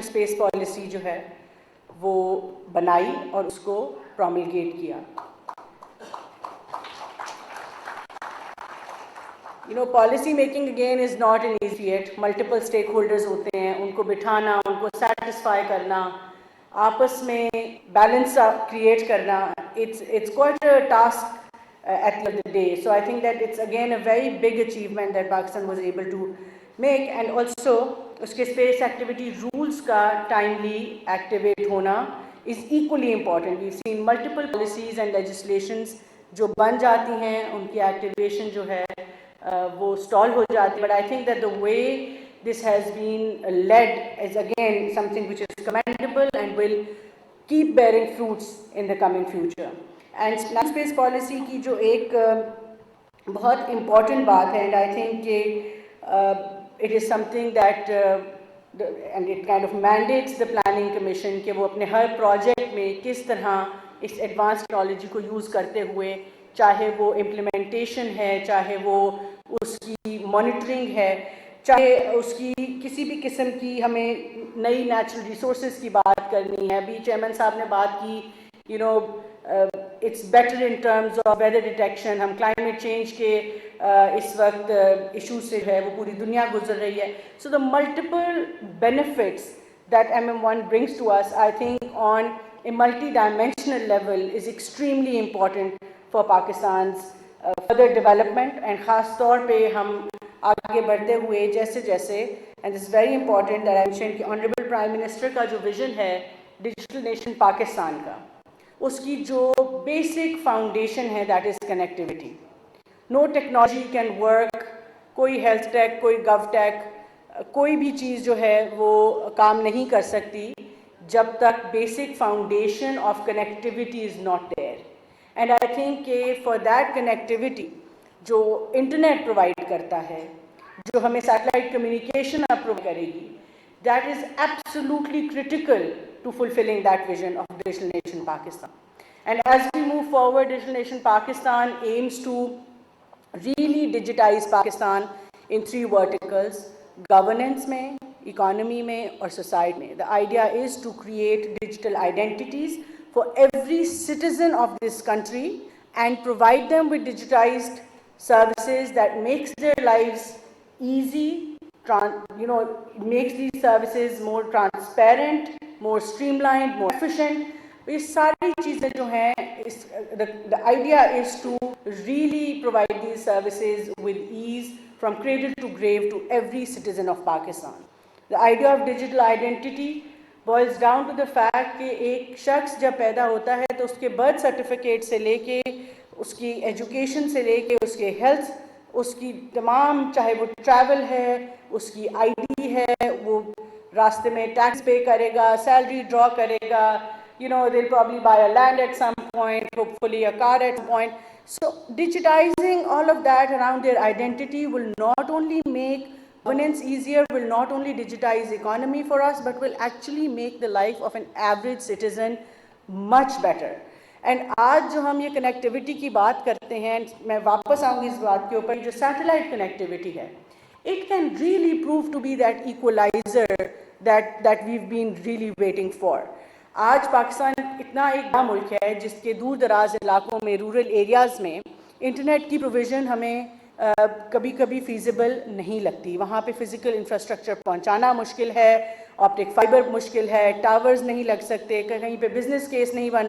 Space policy जो है वो बनाई और उसको प्रोमलगेट किया। Policy making again is not an easy feat. Multiple stakeholders होते हैं, उनको बिठाना, उनको सेटिस्फाई करना, आपस में बैलेंस क्रिएट करना, it's quite a task at the end of the day. So I think that it's again a very big achievement that Pakistan was able to make, and also उसके space activity rules का timely activate होना is equally important. We've seen multiple policies and legislations जो बन जाती हैं, उनकी activation जो है वो स्टॉल हो जाती है. But I think that the way this has been led is again something which is commendable and will keep bearing fruits in the coming future. And space policy की जो एक बहुत इम्पॉर्टेंट बात है, and I think it is something that and it kind of mandates the planning commission कि वो अपने हर project में किस तरह इस एडवांस टेक्नोलॉजी को यूज़ करते हुए, चाहे वो इम्प्लीमेंटेशन है, चाहे वो उसकी मॉनिटरिंग है, चाहे उसकी किसी भी किस्म की हमें नई नेचुरल रिसोर्सेज की बात करनी है. अभी चेयरमैन साहब ने बात की, it's better in terms of weather detection. हम क्लाइमेट चेंज के इस वक्त इशू से है वो पूरी दुनिया गुजर रही है. So the multiple benefits that MM1 brings to us, I think on a multi-dimensional level is extremely important for Pakistan's further development. and ख़ास तौर पे हम आगे बढ़ते हुए जैसे जैसे, and it's very important that I mention कि ऑनरेबल प्राइम मिनिस्टर का जो विजन है डिजिटल नेशन पाकिस्तान का, उसकी जो बेसिक फाउंडेशन है that is connectivity. No technology can work, कोई हेल्थ टेक, कोई गव टेक, कोई भी चीज़ जो है वो काम नहीं कर सकती जब तक basic foundation of connectivity is not there. And I think कि फॉर दैट कनेक्टिविटी जो इंटरनेट प्रोवाइड करता है, जो हमें सैटेलाइट कम्युनिकेशन अप्रूव करेगी, that is absolutely critical to fulfilling that vision of Digital Nation Pakistan. And as we move forward, Digital Nation Pakistan aims to really digitize Pakistan in 3 verticals: governance में, economy में और society में. The idea is to create digital identities for every citizen of this country and provide them with digitized services that makes their lives easy, makes these services more transparent, more streamlined, more efficient. ये सारी चीज़ें जो हैं, the idea is to really provide these services with ease from cradle to grave to every citizen of Pakistan. The idea of digital identity boils down to the fact कि एक शख्स जब पैदा होता है तो उसके बर्थ सर्टिफिकेट से लेके, उसकी एजुकेशन से लेके, उसके हेल्थ, उसकी तमाम, चाहे वो ट्रैवल है, उसकी आईडी है, वो रास्ते में टैक्स पे करेगा, सैलरी ड्रॉ करेगा, they'll probably buy a land at some point, hopefully a car at some point. So digitizing all of that around their identity will not only make governance easier, will not only digitize economy for us, but will actually make the life of an average citizen much better. And आज जो हम ये connectivity की बात करते हैं, मैं वापस आऊँगी इस बात के ऊपर, जो सैटेलाइट कनेक्टिविटी है, it can really prove to be that equalizer that we've been really waiting for. आज पाकिस्तान इतना एक बड़ा मुल्क है जिसके दूर दराज इलाकों में, रूरल एरियाज़ में इंटरनेट की प्रोविज़न हमें कभी कभी फीजिबल नहीं लगती. वहाँ पे फ़िज़िकल इंफ्रास्ट्रक्चर पहुँचाना मुश्किल है, ऑप्टिक फाइबर मुश्किल है, टावर्स नहीं लग सकते, कहीं पे बिज़नेस केस नहीं बन